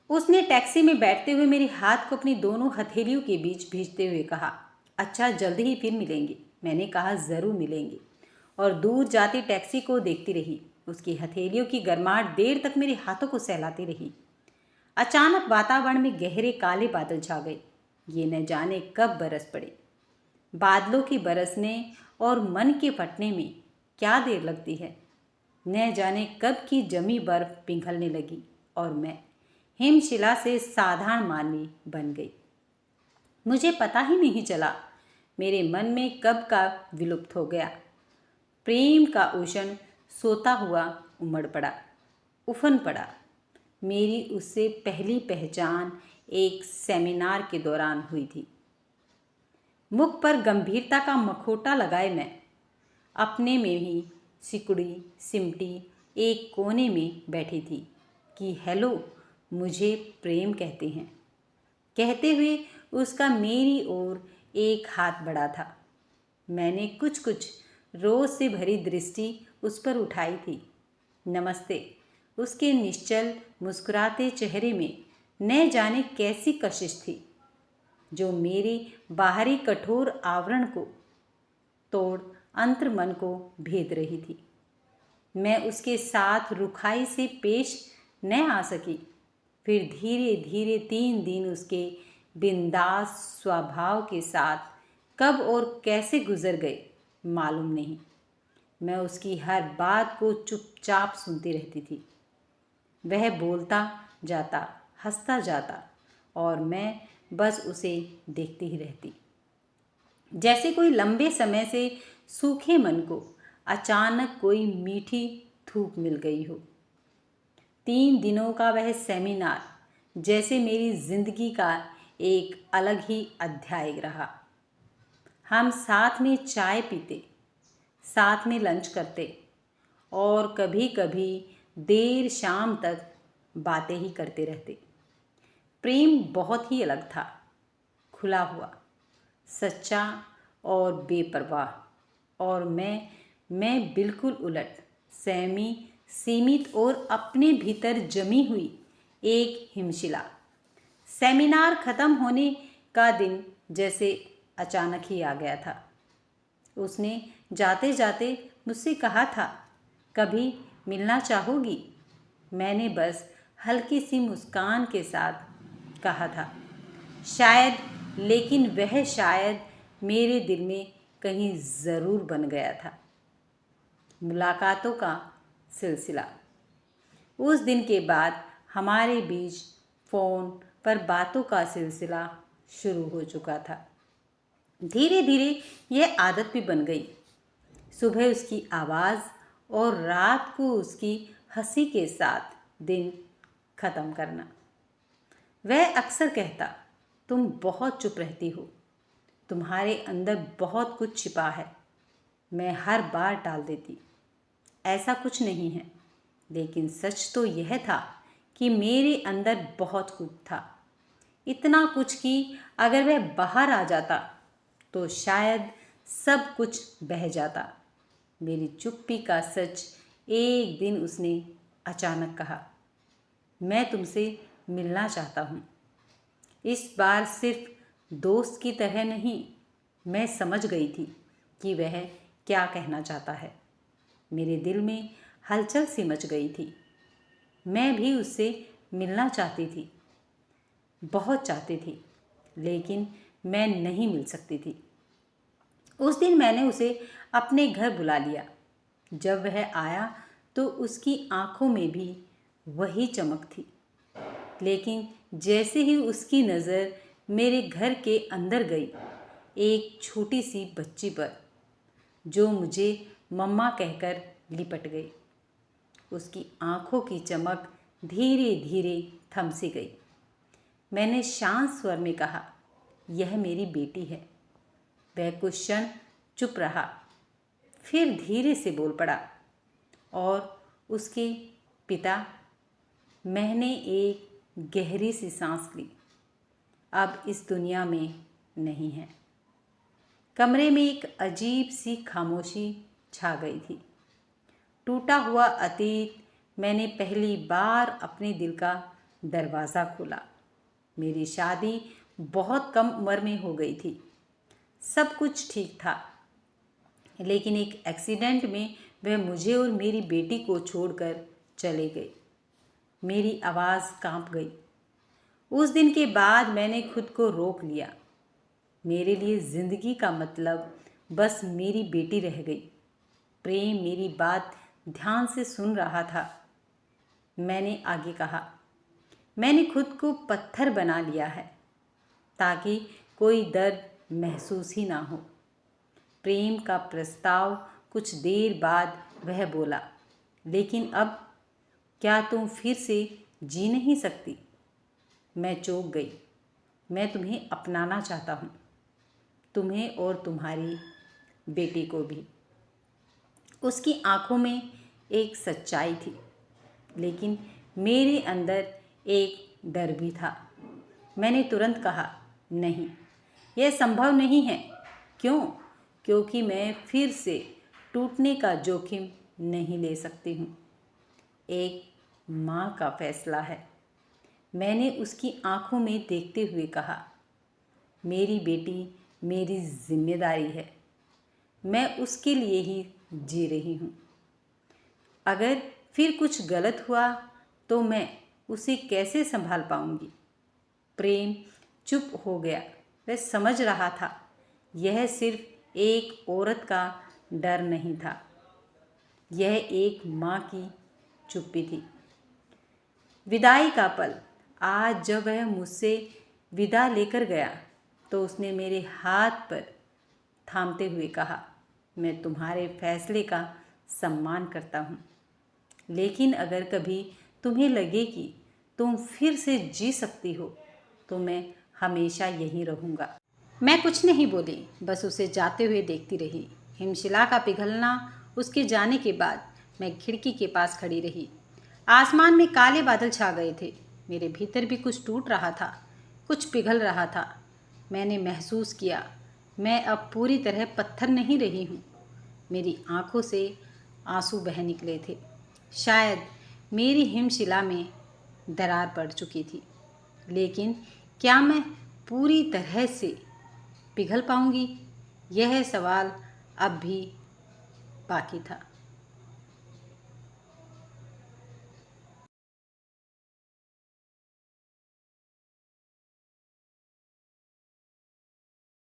उसने टैक्सी में बैठते हुए मेरे हाथ को अपनी दोनों हथेलियों के बीच भींचते हुए कहा, अच्छा जल्द ही फिर मिलेंगे। मैंने कहा, ज़रूर मिलेंगे, और दूर जाती टैक्सी को देखती रही। उसकी हथेलियों की गर्माहट देर तक मेरे हाथों को सहलाती रही। अचानक वातावरण में गहरे काले बादल छा गए। ये न जाने कब बरस पड़े। बादलों के बरसने और मन के फटने में क्या देर लगती है। न जाने कब की जमी बर्फ पिघलने लगी और मैं हिमशिला से साधारण मानवी बन गई। मुझे पता ही नहीं चला मेरे मन में कब का विलुप्त हो गया। प्रेम का उष्ण सोता हुआ उमड़ पड़ा, उफन पड़ा। मेरी उससे पहली पहचान एक सेमिनार के दौरान हुई थी। मुख पर गंभीरता का मखोटा लगाए मैं अपने में ही सिकुड़ी सिमटी एक कोने में बैठी थी कि हेलो, मुझे प्रेम कहते हैं। कहते हुए उसका मेरी ओर एक हाथ बढ़ा था। मैंने कुछ कुछ रोज से भरी दृष्टि उस पर उठाई थी। नमस्ते। उसके निश्चल मुस्कुराते चेहरे में न जाने कैसी कशिश थी जो मेरे बाहरी कठोर आवरण को तोड़ अंतर्मन को भेद रही थी। मैं उसके साथ रुखाई से पेश न आ सकी। फिर धीरे धीरे 3 दिन उसके बिंदास स्वभाव के साथ कब और कैसे गुजर गए मालूम नहीं। मैं उसकी हर बात को चुपचाप सुनती रहती थी। वह बोलता जाता, हंसता जाता, और मैं बस उसे देखती ही रहती। जैसे कोई लंबे समय से सूखे मन को अचानक कोई मीठी धूप मिल गई हो। 3 दिनों का वह सेमिनार जैसे मेरी जिंदगी का एक अलग ही अध्याय रहा। हम साथ में चाय पीते, साथ में लंच करते और कभी कभी देर शाम तक बातें ही करते रहते। प्रेम बहुत ही अलग था, खुला हुआ, सच्चा और बेपरवाह। और मैं बिल्कुल उलट, सहमी, सीमित और अपने भीतर जमी हुई एक हिमशिला। सेमिनार खत्म होने का दिन जैसे अचानक ही आ गया था। उसने जाते जाते मुझसे कहा था, कभी मिलना चाहोगी? मैंने बस हल्की सी मुस्कान के साथ कहा था, शायद। लेकिन वह शायद मेरे दिल में कहीं ज़रूर बन गया था। मुलाकातों का सिलसिला। उस दिन के बाद हमारे बीच फ़ोन पर बातों का सिलसिला शुरू हो चुका था। धीरे धीरे यह आदत भी बन गई। सुबह उसकी आवाज़ और रात को उसकी हंसी के साथ दिन ख़त्म करना। वह अक्सर कहता, तुम बहुत चुप रहती हो, तुम्हारे अंदर बहुत कुछ छिपा है। मैं हर बार टाल देती, ऐसा कुछ नहीं है। लेकिन सच तो यह था कि मेरे अंदर बहुत कुछ था। इतना कुछ कि अगर वह बाहर आ जाता तो शायद सब कुछ बह जाता। मेरी चुप्पी का सच एक दिन उसने अचानक कहा, मैं तुमसे मिलना चाहता हूँ। इस बार सिर्फ दोस्त की तरह नहीं। मैं समझ गई थी कि वह क्या कहना चाहता है। मेरे दिल में हलचल सी मच गई थी। मैं भी उससे मिलना चाहती थी, बहुत चाहती थी, लेकिन मैं नहीं मिल सकती थी। उस दिन मैंने उसे अपने घर बुला लिया। जब वह आया तो उसकी आंखों में भी वही चमक थी। लेकिन जैसे ही उसकी नज़र मेरे घर के अंदर गई, एक छोटी सी बच्ची पर, जो मुझे मम्मा कहकर लिपट गई, उसकी आंखों की चमक धीरे धीरे थम सी गई। मैंने शांत स्वर में कहा, यह मेरी बेटी है। वह कुछ क्षण चुप रहा, फिर धीरे से बोल पड़ा, और उसके पिता। मैंने एक गहरी सी सांस ली। अब इस दुनिया में नहीं है। कमरे में एक अजीब सी खामोशी छा गई थी। टूटा हुआ अतीत मैंने पहली बार अपने दिल का दरवाज़ा खोला। मेरी शादी बहुत कम उम्र में हो गई थी। सब कुछ ठीक था, लेकिन एक एक्सीडेंट में वह मुझे और मेरी बेटी को छोड़कर चले गए। मेरी आवाज़ कांप गई। उस दिन के बाद मैंने खुद को रोक लिया। मेरे लिए ज़िंदगी का मतलब बस मेरी बेटी रह गई। प्रेम मेरी बात ध्यान से सुन रहा था। मैंने आगे कहा, मैंने खुद को पत्थर बना लिया है ताकि कोई दर्द महसूस ही ना हो। प्रेम का प्रस्ताव कुछ देर बाद वह बोला, लेकिन अब क्या तुम फिर से जी नहीं सकती? मैं चौंक गई। मैं तुम्हें अपनाना चाहता हूँ, तुम्हें और तुम्हारी बेटी को भी। उसकी आंखों में एक सच्चाई थी, लेकिन मेरे अंदर एक डर भी था। मैंने तुरंत कहा, नहीं, यह संभव नहीं है। क्यों? क्योंकि मैं फिर से टूटने का जोखिम नहीं ले सकती हूँ। एक माँ का फैसला है। मैंने उसकी आंखों में देखते हुए कहा, मेरी बेटी मेरी जिम्मेदारी है। मैं उसके लिए ही जी रही हूँ। अगर फिर कुछ गलत हुआ तो मैं उसे कैसे संभाल पाऊँगी? प्रेम चुप हो गया। वह समझ रहा था यह सिर्फ एक औरत का डर नहीं था, यह एक माँ की चुप्पी थी। विदाई का पल। आज जब वह मुझसे विदा लेकर गया तो उसने मेरे हाथ पर थामते हुए कहा, मैं तुम्हारे फैसले का सम्मान करता हूँ, लेकिन अगर कभी तुम्हें लगे कि तुम फिर से जी सकती हो तो मैं हमेशा यहीं रहूँगा। मैं कुछ नहीं बोली, बस उसे जाते हुए देखती रही। हिमशिला का पिघलना। उसके जाने के बाद मैं खिड़की के पास खड़ी रही। आसमान में काले बादल छा गए थे। मेरे भीतर भी कुछ टूट रहा था, कुछ पिघल रहा था। मैंने महसूस किया मैं अब पूरी तरह पत्थर नहीं रही हूँ। मेरी आंखों से आंसू बह निकले थे। शायद मेरी हिमशिला में दरार पड़ चुकी थी, लेकिन क्या मैं पूरी तरह से पिघल पाऊंगी? यह सवाल अब भी बाकी था।